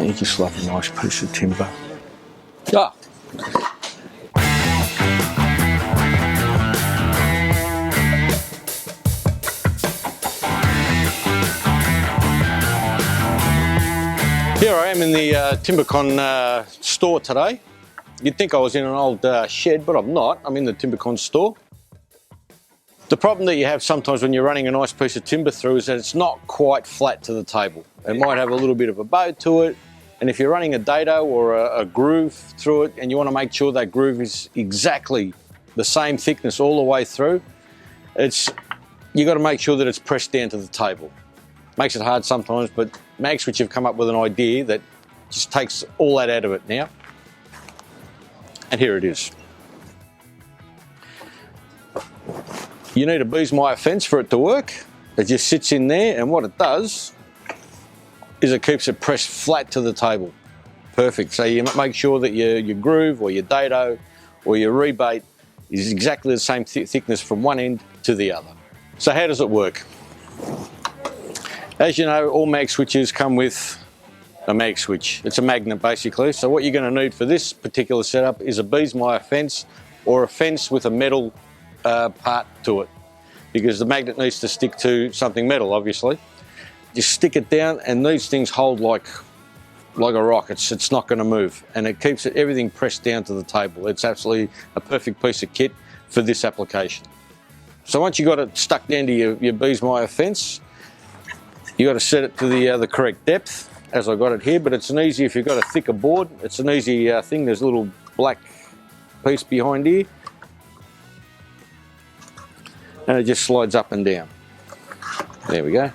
You just love a nice piece of timber. Ah. Here I am in the TimberCon store today. You'd think I was in an old shed, but I'm not. I'm in the TimberCon store. The problem that you have sometimes when you're running a nice piece of timber through is that it's not quite flat to the table. It might have a little bit of a bow to it, and if you're running a dado or a groove through it and you want to make sure that groove is exactly the same thickness all the way through, you got to make sure that it's pressed down to the table. Makes it hard sometimes, but Magswitch have come up with an idea that just takes all that out of it now. And here it is. You need a bees wire fence for it to work. It just sits in there, and what it does is it keeps it pressed flat to the table. Perfect. So you make sure that your groove or your dado or your rebate is exactly the same thickness from one end to the other. So how does it work? As you know, all mag switches come with a mag switch. It's a magnet basically. So what you're going to need for this particular setup is a bees wire fence or a fence with a metal part to it, because the magnet needs to stick to something metal, obviously. Just stick it down, and these things hold like a rock. It's not going to move, and it keeps everything pressed down to the table. It's absolutely a perfect piece of kit for this application. So once you've got it stuck down to your bees wire fence, you got to set it to the correct depth, as I got it here. But it's an easy, if you've got a thicker board, it's an easy thing. There's a little black piece behind here, and it just slides up and down. There we go.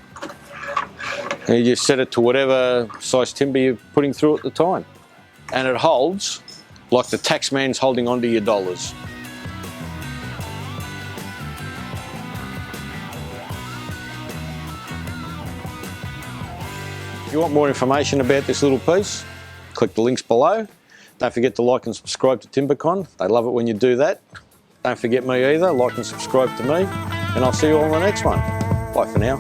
And you just set it to whatever size timber you're putting through at the time, and it holds like the tax man's holding onto your dollars. If you want more information about this little piece, click the links below. Don't forget to like and subscribe to TimberCon. They love it when you do that. Don't forget me either, like and subscribe to me, and I'll see you all on the next one. Bye for now.